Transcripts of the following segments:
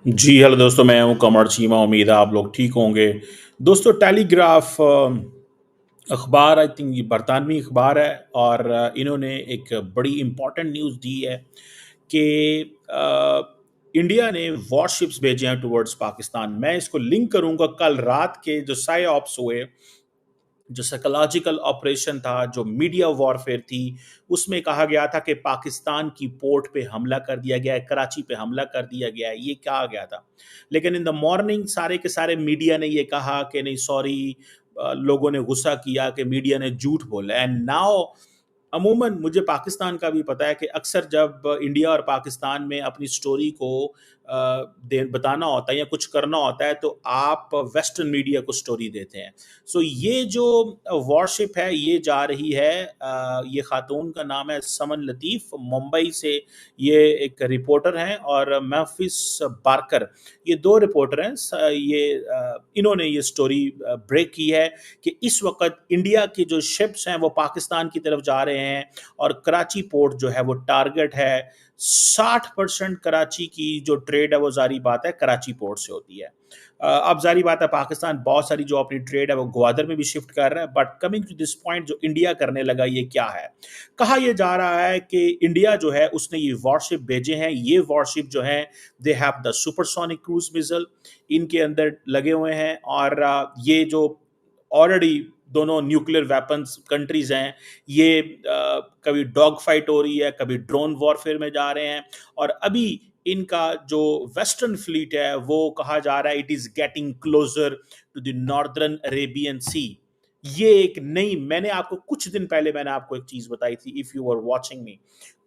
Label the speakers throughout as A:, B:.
A: जी hello दोस्तों, मैं हूं कमर चीमा। उम्मीद है आप लोग ठीक होंगे। दोस्तों, टेलीग्राफ अखबार, आई थिंक ये बरतानवी अखबार है। और इन्होंने एक बड़ी इंपॉर्टेंट न्यूज़ दी है कि इंडिया ने वॉरशिप्स भेजे हैं टुवर्ड्स पाकिस्तान। मैं इसको लिंक करूंगा कल रात के जो साइ ऑप्स हुए, जो साइकोलॉजिकल ऑपरेशन था, जो मीडिया वॉरफेयर थी। उसमें कहा गया था कि पाकिस्तान की पोर्ट पे हमला कर दिया गया है, कराची पे हमला कर दिया गया है, ये कहा गया था। लेकिन इन द मॉर्निंग सारे के सारे मीडिया ने ये कहा कि नहीं, सॉरी, लोगों ने गुस्सा किया कि मीडिया ने झूठ बोला। एंड नाउ अमूमन मुझे पाकिस्तान का भी पता है कि अक्सर जब इंडिया और पाकिस्तान में अपनी स्टोरी को बताना होता है या कुछ करना होता है, तो आप वेस्टर्न मीडिया को स्टोरी देते हैं। सो ये जो वॉरशिप है ये जा रही है, ये खातून का नाम है समन लतीफ़, मुंबई से ये एक रिपोर्टर हैं, और महफिस बारकर, ये दो रिपोर्टर हैं। इन्होंने ये स्टोरी ब्रेक की है कि इस वक्त इंडिया के जो शिप्स हैं वो पाकिस्तान की तरफ जा रहे हैं, और कराची पोर्ट जो है वो टारगेट है। 60% कराची की जो ट्रेड है वो जारी बात है कराची पोर्ट से होती है। अब जारी बात है पाकिस्तान बहुत सारी जो अपनी ट्रेड है वो ग्वादर में भी शिफ्ट कर रहा है। But coming to this point, जो इंडिया करने लगा ये क्या है? कहा यह जा रहा है कि इंडिया जो है उसने ये वॉरशिप भेजे हैं। ये वॉरशिप जो है, they have the supersonic cruise missile इनके अंदर लगे हुए हैं। और ये जो ऑलरेडी दोनों न्यूक्लियर वेपन्स कंट्रीज हैं, ये कभी डॉग फाइट हो रही है, कभी ड्रोन वॉरफेयर में जा रहे हैं। और अभी इनका जो वेस्टर्न फ्लीट है वो कहा जा रहा है it is getting closer to the northern Arabian sea. ये एक नई, मैंने आपको कुछ दिन पहले मैंने आपको एक चीज बताई थी, if you are watching me.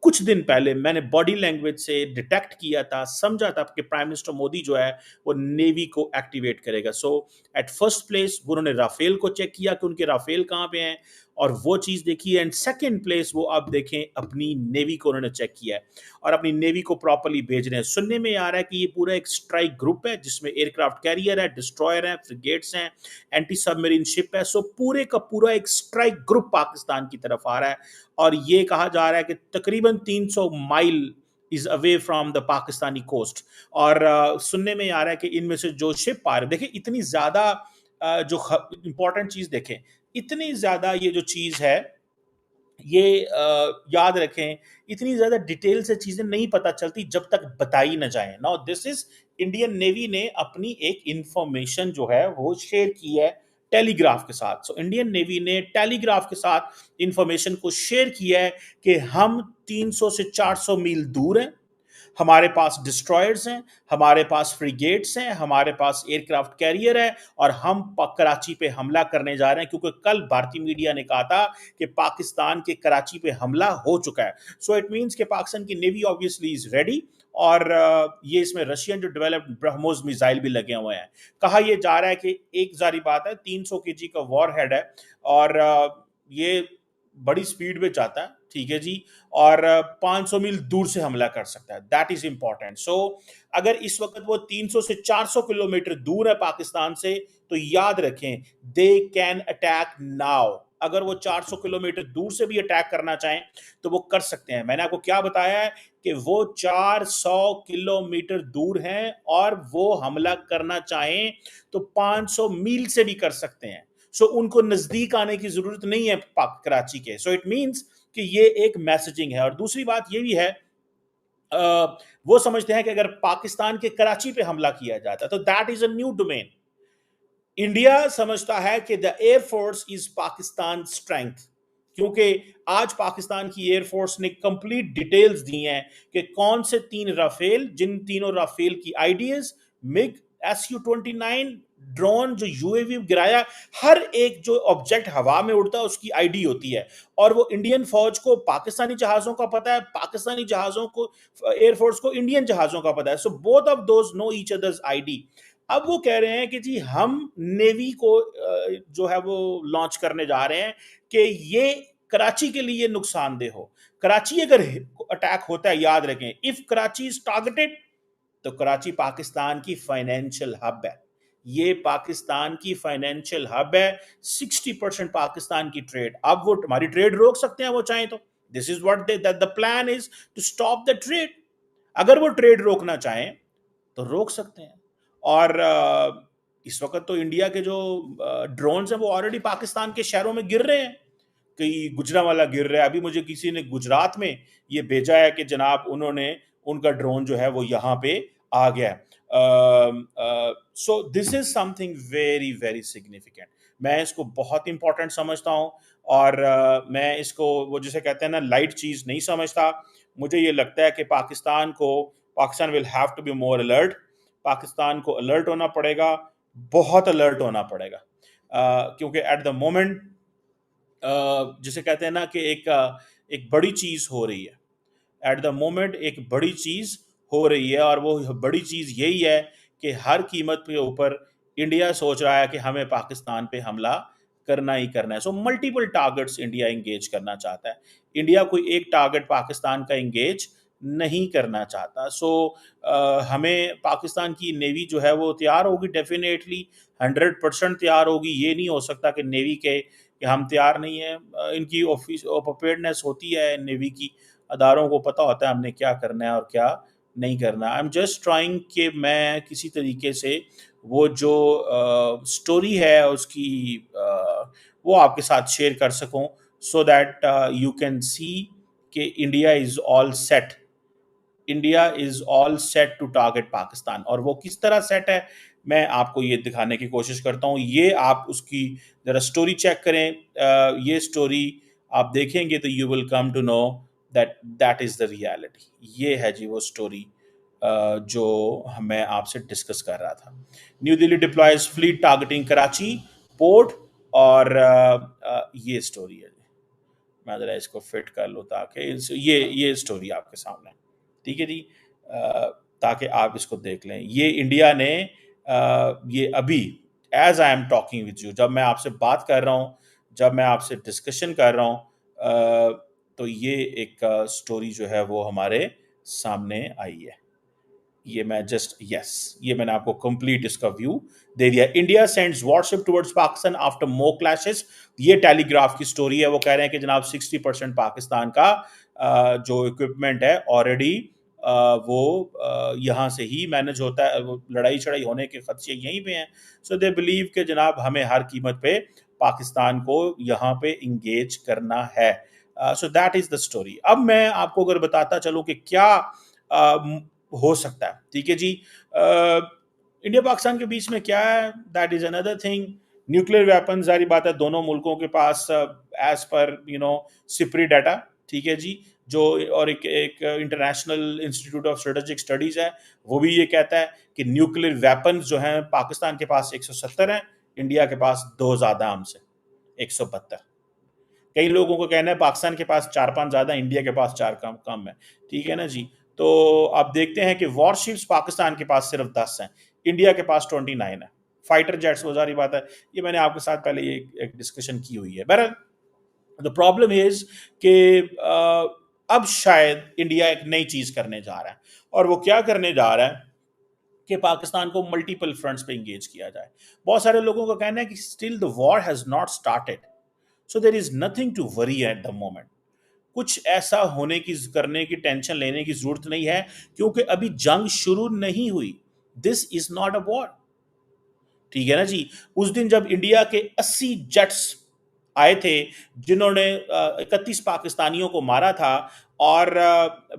A: कुछ दिन पहले मैंने बॉडी लैंग्वेज से डिटेक्ट किया था, समझा था कि प्राइम मिनिस्टर मोदी जो है वो नेवी को एक्टिवेट करेगा। सो एट फर्स्ट प्लेस उन्होंने राफेल को चेक किया कि उनके राफेल कहाँ पे हैं, और वो चीज देखी है। एंड सेकंड प्लेस वो अब देखें अपनी नेवी को उन्होंने चेक किया है, और अपनी नेवी को प्रॉपर्ली भेज रहे हैं। सुनने में आ रहा है कि ये पूरा एक स्ट्राइक ग्रुप है जिसमें एयरक्राफ्ट कैरियर है, डिस्ट्रॉयर है, फ्रिगेट्स हैं, एंटी सबमरीन शिप है। सो पूरे का पूरा एक स्ट्राइक ग्रुप पाकिस्तान की तरफ आ रहा है। और ये कहा जा रहा है कि तकरीबन 300 mile is away from the Pakistani coast. और सुनने में आ रहा है कि इनमें से जो शिप आ रहे, देखिए इतनी ज्यादा जो इंपॉर्टेंट चीज देखें, इतनी ज्यादा ये जो चीज है, ये याद रखें, इतनी ज्यादा डिटेल से चीजें नहीं पता चलती जब तक बताई ना जाए। Now this is, Indian navy ने अपनी एक इंफॉर्मेशन जो है वो शेयर की है टेलीग्राफ के साथ। सो इंडियन नेवी ने टेलीग्राफ के साथ इंफॉर्मेशन को शेयर किया है कि हम 300 से 400 मील दूर हैं, हमारे पास डिस्ट्रॉयर्स हैं, हमारे पास फ्रिगेट्स हैं, हमारे पास एयरक्राफ्ट कैरियर है, और हम कराची पे हमला करने जा रहे हैं। क्योंकि कल भारतीय मीडिया ने कहा था कि पाकिस्तान के कराची पे हमला हो चुका है। सो इट मीन्स कि पाकिस्तान की नेवी ऑब्वियसली इज रेडी। और ये इसमें रशियन जो डेवलप्ड ब्रह्मोस मिसाइल भी लगे हुए हैं। कहा यह जा रहा है कि एक जारी बात है, 300 केजी का वॉर हेड है, और ये बड़ी स्पीड में जाता है, ठीक है जी। और 500 मील दूर से हमला कर सकता है, दैट इज इंपॉर्टेंट। सो अगर इस वक्त वो 300 से 400 किलोमीटर दूर है पाकिस्तान से, तो याद रखें दे कैन अटैक नाउ। अगर वो 400 किलोमीटर दूर से भी अटैक करना चाहें तो वो कर सकते हैं। मैंने आपको क्या बताया है कि वो 400 किलोमीटर दूर हैं, और वो हमला करना चाहें तो 500 मील से भी कर सकते हैं। सो उनको नजदीक आने की जरूरत नहीं है कराची के। सो इट मींस कि ये एक मैसेजिंग है। और दूसरी बात ये भी है, वो समझते हैं कि अगर पाकिस्तान के कराची पे हमला किया जाता है तो that is a new domain. India समझता है कि the air force is Pakistan strength, क्योंकि आज पाकिस्तान की एयरफोर्स ने कंप्लीट डिटेल्स दी हैं कि कौन से 3 राफेल, जिन तीनों राफेल की आईडीएस, मिग, SU-29 ड्रोन जो यूएवी गिराया, हर एक जो ऑब्जेक्ट हवा में उड़ता है उसकी आईडी होती है। और वो इंडियन फौज को पाकिस्तानी जहाजों का पता है, पाकिस्तानी जहाजों को, एयरफोर्स को इंडियन जहाजों का पता है। So both of those know each others ID. अब वो कह रहे हैं कि जी हम नेवी को जो है वो लॉन्च करने जा रहे हैं कि ये कराची के लिए नुकसानदेह हो। कराची अगर अटैक होता है, याद रखें, इफ कराची इज टारगेटेड, तो कराची पाकिस्तान की फाइनेंशियल हब है। ये पाकिस्तान की फाइनेंशियल हब है। 60% पाकिस्तान की ट्रेड, अब वो हमारी ट्रेड रोक सकते हैं वो चाहें तो। This is what the plan is, to stop the trade. अगर वो ट्रेड रोकना चाहें तो रोक सकते हैं। और इस वक्त तो इंडिया के जो ड्रोन्स हैं वो ऑलरेडी पाकिस्तान के शहरों में गिर रहे हैं, कहीं गुजरांवाला गिर रहा है। अभी मुझे किसी ने गुजरात में ये भेजा है कि जनाब उन्होंने उनका ड्रोन जो है वो यहाँ पे आ गया है। So this is something very very significant. मैं इसको बहुत इंपॉर्टेंट समझता हूँ। और मैं इसको वो जिसे कहते हैं ना लाइट चीज नहीं समझता। मुझे ये लगता है कि Pakistan will have to be more alert. Pakistan को अलर्ट होना पड़ेगा, बहुत अलर्ट होना पड़ेगा। क्योंकि एट द मोमेंट जिसे कहते हैं ना कि एक बड़ी चीज हो रही है। एट द मोमेंट एक बड़ी चीज हो रही है, और वो बड़ी चीज यही है कि हर कीमत के ऊपर इंडिया सोच रहा है कि हमें पाकिस्तान पे हमला करना ही करना है। So multiple targets India engage करना चाहता है। इंडिया कोई एक टारगेट पाकिस्तान का इंगेज नहीं करना चाहता। सो हमें पाकिस्तान की नेवी जो है वो तैयार होगी, डेफिनेटली 100% तैयार होगी। ये नहीं हो सकता कि नेवी के कि हम तैयार नहीं है। इनकी ऑफिस प्रिपेयर्डनेस होती है, नेवी की अदारों को पता होता है हमने क्या करना है और क्या नहीं करना। आई एम जस्ट ट्राइंग कि मैं किसी तरीके से वो जो स्टोरी है उसकी वो आपके साथ शेयर कर सकूं, so that you can see कि India is all set to target Pakistan. और वो किस तरह सेट है मैं आपको ये दिखाने की कोशिश करता हूँ। ये आप उसकी जरा स्टोरी चेक करें। ये स्टोरी आप देखेंगे तो you will come to know that that is the reality. ये है जी वो स्टोरी जो मैं आपसे डिस्कस कर रहा था। New Delhi deploys fleet targeting Karachi port. और ये स्टोरी है। मैं ज़रा इसको फिट कर लूँ ताकि ये स्टोरी आपके सामने, ठीक है जी। ताकि आप इसको देख लें। ये इंडिया ने ये अभी as I am talking with you, जब मैं आपसे बात कर रहा हूँ, जब मैं आपसे डिस्कशन कर रहा हूँ, तो ये एक स्टोरी जो है वो हमारे सामने आई है। ये मैं जस्ट यस ये मैंने आपको कंप्लीट इसका व्यू दे दिया। India sends WhatsApp towards Pakistan after मो क्लैशेस। ये टेलीग्राफ की स्टोरी है। वो कह रहे हैं कि जनाब 60% पाकिस्तान का जो इक्विपमेंट है ऑलरेडी वो यहाँ से ही मैनेज होता है। वो लड़ाई शड़ाई होने के खदशे यहीं पे हैं। सो दे बिलीव कि जनाब हमें हर कीमत पे पाकिस्तान को यहाँ पे इंगेज करना है। So that is the story. अब मैं आपको अगर बताता चलूँ कि क्या हो सकता है, ठीक है जी। इंडिया पाकिस्तान के बीच में क्या है, that is another thing. Nuclear weapon जारी बात है दोनों मुल्कों के पास एज पर सिपरी डाटा, ठीक है जी। जो और एक international institute of strategic studies है, वो भी ये कहता है कि न्यूक्लियर वेपन जो हैं पाकिस्तान के पास 170 हैं, इंडिया के पास 2 ज्यादा हमसे 172। कई लोगों को कहना है पाकिस्तान के पास 4-5 ज्यादा, इंडिया के पास 4 कम कम है, ठीक है ना जी। तो आप देखते हैं कि वॉरशिप्स पाकिस्तान के पास सिर्फ 10 हैं, इंडिया के पास 29 है। फाइटर जेट्स वो जारी बात है, ये मैंने आपके साथ पहले एक डिस्कशन की हुई है। बहरहाल द प्रॉब्लम इज कि अब शायद इंडिया एक नई चीज करने जा रहा है। और वो क्या करने जा रहा है कि पाकिस्तान को मल्टीपल फ्रंट्स पे इंगेज किया जाए। बहुत सारे लोगों का कहना है कि still the war has not started, so there is nothing to worry at the moment. कुछ ऐसा होने की करने की टेंशन लेने की जरूरत नहीं है, क्योंकि अभी जंग शुरू नहीं हुई। This is not a war, ठीक है ना जी। उस दिन जब इंडिया के 80 जेट्स आए थे जिन्होंने 31 पाकिस्तानियों को मारा था और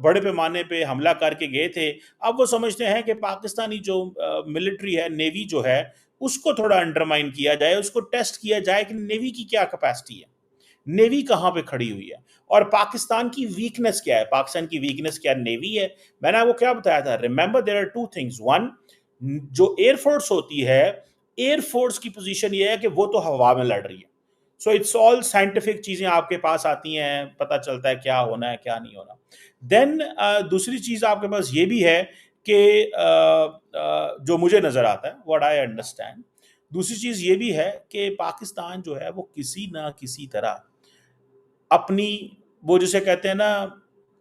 A: बड़े पैमाने पे हमला करके गए थे, अब वो समझते हैं कि पाकिस्तानी जो मिलिट्री है, नेवी जो है, उसको थोड़ा अंडरमाइन किया जाए, उसको टेस्ट किया जाए कि नेवी की क्या कैपेसिटी है, नेवी कहाँ पे खड़ी हुई है और पाकिस्तान की वीकनेस क्या है। पाकिस्तान की वीकनेस क्या नेवी है। मैंने आपको क्या बताया था, remember there are two things. One, जो एयरफोर्स होती है, एयरफोर्स की पोजीशन ये है कि वो तो हवा में लड़ रही है। सो इट्स ऑल साइंटिफिक चीजें आपके पास आती हैं, पता चलता है क्या होना है क्या नहीं होना। देन दूसरी चीज आपके पास ये भी है कि जो मुझे नजर आता है, व्हाट आई अंडरस्टैंड, दूसरी चीज ये भी है कि पाकिस्तान जो है वो किसी ना किसी तरह अपनी वो जिसे कहते हैं ना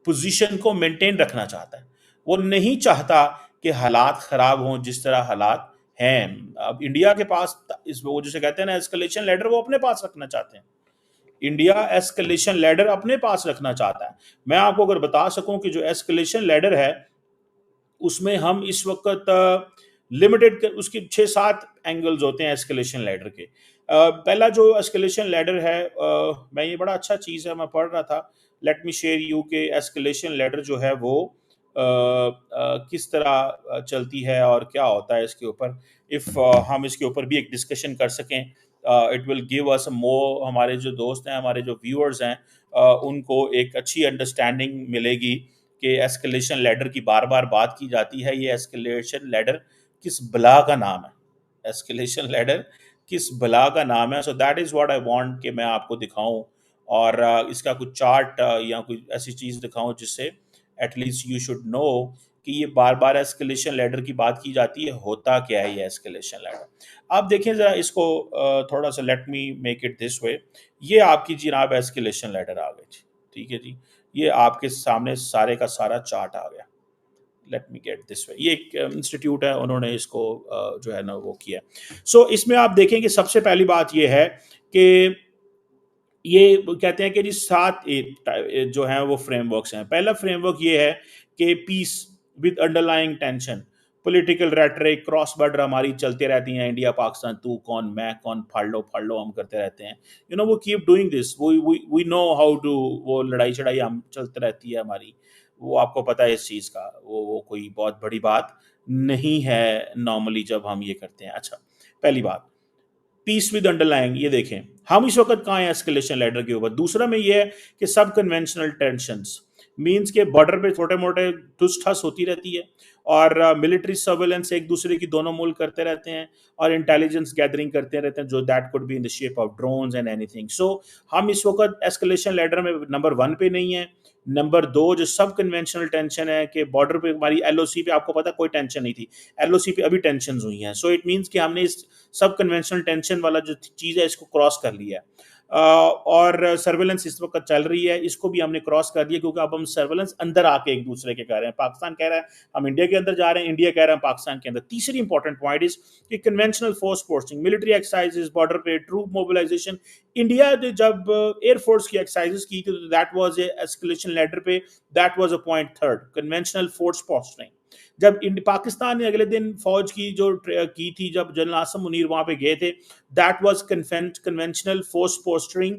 A: पोजीशन को मेंटेन रखना चाहता है। वो नहीं चाहता कि हालात खराब हों जिस तरह हालात हैं। अब इंडिया के पास इस वो जिसे कहते हैं ना एस्केलेशन लैडर, वो अपने पास रखना चाहते हैं। इंडिया एस्केलेशन लैडर अपने पास रखना चाहता है। मैं आपको अगर बता सकूं कि जो एस्केलेशन लैडर है उसमें हम इस वक्त लिमिटेड उसके 6-7 एंगल्स होते हैं एस्केलेशन लैडर के। पहला जो एस्केलेशन लैडर है, मैं ये बड़ा अच्छा चीज़ है, मैं पढ़ रहा था, लेट मी शेयर यू के एस्केलेशन लैडर जो है वो किस तरह चलती है और क्या होता है इसके ऊपर। इफ़ हम इसके ऊपर भी एक डिस्कशन कर सकें, इट विल गिव अस मोर, हमारे जो दोस्त हैं, हमारे जो व्यूअर्स हैं, उनको एक अच्छी अंडरस्टैंडिंग मिलेगी कि एस्केलेशन लैडर की बार बार बात की जाती है। ये एस्केलेशन लैडर किस बला का नाम है? एस्केलेशन लैडर किस बला का नाम है? So that is what I want कि मैं आपको दिखाऊं, और इसका कुछ चार्ट या कोई ऐसी चीज़ दिखाऊं जिससे एटलीस्ट यू शुड नो कि ये बार बार एस्केलेशन लैडर की बात की जाती है, होता क्या है ये एस्केलेशन लैडर। आप देखें ज़रा इसको, थोड़ा सा let me make it this way. ये आपकी जनाब एस्केलेशन लैडर आ गई थी, ठीक है जी। ये आपके सामने सारे का सारा चार्ट आ गया। Let me get this way. ये एक इंस्टीट्यूट है, उन्होंने इसको जो है ना वो किया। सो इसमें आप देखें कि सबसे पहली बात ये है कि ये कहते हैं कि जी 7 जो हैं वो फ्रेमवर्क्स हैं। पहला फ्रेमवर्क ये है कि peace with underlying tension, political rhetoric, cross border हमारी चलती रहती हैं, इंडिया पाकिस्तान, तू कौन मैं कौन, फाड़ लो हम करते रहते हैं। वो keep doing this, we know how to, वो लड़ाई चढ़ाई हम चलती रहती है हमारी, वो आपको पता है इस चीज़ का, वो कोई बहुत बड़ी बात नहीं है नॉर्मली जब हम ये करते हैं। अच्छा, पहली बात पीस विद अंडरलाइंग, ये देखें हम इस वक्त कहाँ हैं एस्केलेशन लैडर के ऊपर। दूसरा में ये है कि सब कन्वेंशनल टेंशंस मींस के बॉर्डर पे छोटे मोटे ठुस ठस होती रहती है, और मिलिट्री सर्वेलेंस एक दूसरे की दोनों मुल्क करते रहते हैं, और इंटेलिजेंस गैदरिंग करते रहते हैं, जो that could be in the shape of drones and anything. So हम इस वक्त एस्केलेशन लैडर में नंबर 1 पे नहीं है। नंबर 2 जो सब कन्वेंशनल टेंशन है कि बॉर्डर पे हमारी एलओसी पे, आपको पता कोई टेंशन नहीं थी, एलओसी पे अभी टेंशन हुई हैं। सो इट मीन्स कि हमने इस सब कन्वेंशनल टेंशन वाला जो चीज़ है इसको क्रॉस कर लिया है। और सर्वेलेंस इस वक्त चल रही है, इसको भी हमने क्रॉस कर दिया, क्योंकि अब हम सर्वेलेंस अंदर आके एक दूसरे के कर रहे हैं। पाकिस्तान कह रहा है हम इंडिया के अंदर जा रहे हैं, इंडिया कह रहा है पाकिस्तान के अंदर। तीसरी इंपॉर्टेंट पॉइंट इज कि conventional force posting, military exercises, border पे ट्रूप मोबिलाइजेशन। इंडिया ने जब एयरफोर्स की एक्सरसाइजेस की थी तो that was a escalation ladder पे, that was a point third, conventional force posting. जब पाकिस्तान ने अगले दिन फौज की जो की थी, जब जनरल आसम मुनीर वहां पे गए थे, that was conventional force postering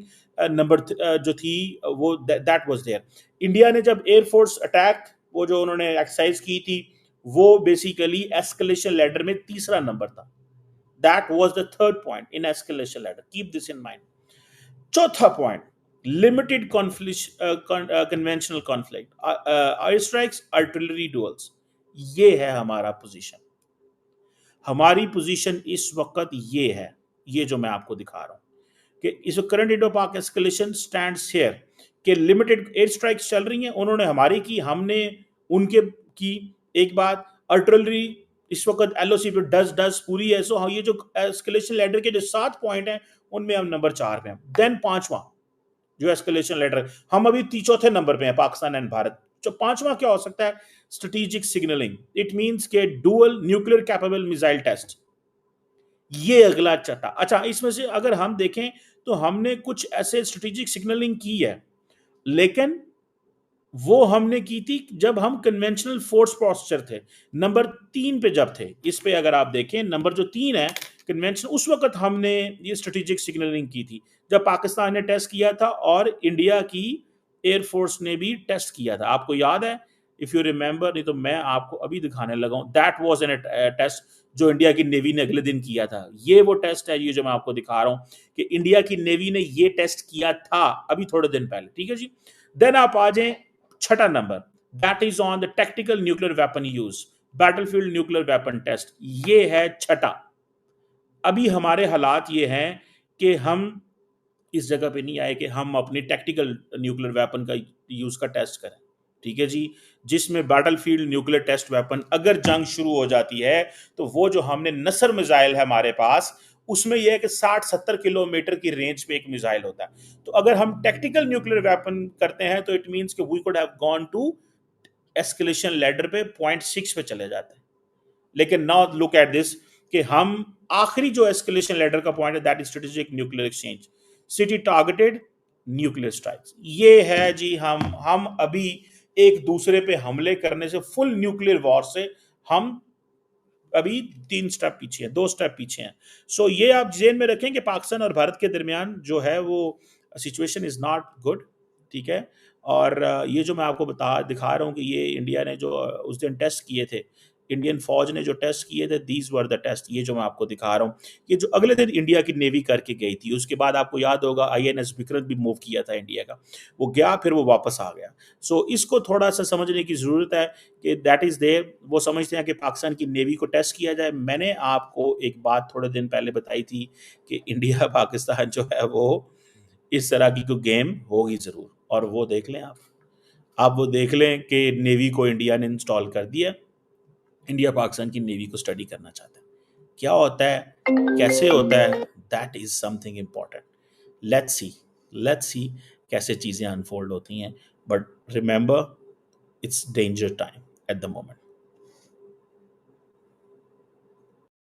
A: number जो थी, वो दैट वाज देयर। इंडिया ने जब एयरफोर्स अटैक, वो जो उन्होंने एक्सरसाइज की थी, वो बेसिकली एस्केलेशन लैडर में तीसरा नंबर था। That was the third point in escalation ladder, keep this in mind. चौथा point, limited conflict, conventional conflict, air strikes, artillery duels. ये है हमारा पोजीशन। हमारी पोजीशन इस वक्त ये है, ये जो मैं आपको दिखा रहा हूं कि इस करंट इंडो पाक एस्केलेशन स्टैंड्स हियर, कि लिमिटेड एयर स्ट्राइक्स चल रही हैं, उन्होंने हमारी की, हमने उनके की। एक बात, आर्टिलरी इस वक्त एलओसी पे डस पूरी है। सो ये जो एस्केलेशन लैडर के जो 7 पॉइंट हैं, उनमें हम नंबर 4 पे हैं। देन पांचवा जो एस्केलेशन लेटर, हम अभी चौथे नंबर पे हैं, पाकिस्तान एंड भारत। जो पांचवा क्या हो सकता है? स्ट्रेटेजिक सिग्नलिंग, इट मींस के dual nuclear capable missile test. ये अगला चटा। अच्छा, इसमें से अगर हम देखें तो हमने कुछ ऐसे स्ट्रेटेजिक सिग्नलिंग की है, लेकिन वो हमने की थी जब हम कन्वेंशनल फोर्स पोस्चर थे, नंबर 3 पे जब थे। इस पे अगर आप देखें नंबर जो 3 है कन्वेंशन, उस वक्त हमने ये स्ट्रेटेजिक सिग्नलिंग की थी, जब पाकिस्तान ने टेस्ट किया था और इंडिया की एयरफोर्स ने भी टेस्ट किया था। आपको याद है? इफ यू रिमेंबर, नहीं तो मैं आपको अभी दिखाने लगा हूं। दैट वाज एन टेस्ट जो इंडिया की नेवी ने अगले दिन किया था। ये वो टेस्ट है, ये जो मैं आपको दिखा रहा हूं कि इंडिया की नेवी ने ये टेस्ट किया था अभी थोड़े दिन पहले, ठीक है जी। देन आप आ जाएं छठा नंबर, that is on the tactical nuclear weapon use, battlefield nuclear weapon test. ये है छठा। अभी हमारे हालात ये हैं कि हम इस जगह पे नहीं आए कि हम अपनी टैक्टिकल न्यूक्लियर वेपन का यूज का टेस्ट करें, ठीक है जी। जिसमें बैटलफील्ड न्यूक्लियर टेस्ट वेपन, अगर जंग शुरू हो जाती है तो वो जो हमने नसर मिसाइल है हमारे पास, उसमें यह है कि 60-70 किलोमीटर की रेंज पे एक मिसाइल होता है। तो अगर हम टैक्टिकल न्यूक्लियर वेपन करते हैं तो इट मींस कि we could have gone to escalation ladder पे पॉइंट 6 पे चले जाते हैं। लेकिन नाउ लुक एट दिस, कि हम आखिरी जो एस्केलेशन लेटर का पॉइंट है, that is strategic nuclear exchange, city targeted nuclear strikes. ये है जी, हम अभी एक दूसरे पे हमले करने से, फुल न्यूक्लियर वॉर से हम अभी 3 स्टेप पीछे हैं, 2 स्टेप पीछे हैं। सो ये आप जेन में रखें कि पाकिस्तान और भारत के दरमियान जो है वो सिचुएशन इज नॉट गुड, ठीक है। और ये जो मैं आपको बता दिखा रहा हूँ कि ये इंडिया ने जो उस दिन टेस्ट किए थे, इंडियन फौज ने जो टेस्ट किए थे, दीज वर द टेस्ट, ये जो मैं आपको दिखा रहा हूँ, ये जो अगले दिन इंडिया की नेवी करके गई थी। उसके बाद आपको याद होगा INS विक्रम भी मूव किया था इंडिया का, वो गया फिर वो वापस आ गया। सो इसको थोड़ा सा समझने की जरूरत है कि दैट इज देयर। वो समझते हैं कि पाकिस्तान की नेवी को टेस्ट किया जाए। मैंने आपको एक बात थोड़े दिन पहले बताई थी कि इंडिया पाकिस्तान जो है वो इस तरह की कोई गेम होगी जरूर, और वो देख लें आप वो देख लें कि नेवी को इंडिया ने इंस्टॉल कर दिया। इंडिया पाकिस्तान की नेवी को स्टडी करना चाहता है। क्या होता है, कैसे होता है, that is something important. Let's see कैसे चीज़ें अनफोल्ड होती हैं, but remember it's danger time eight the moment.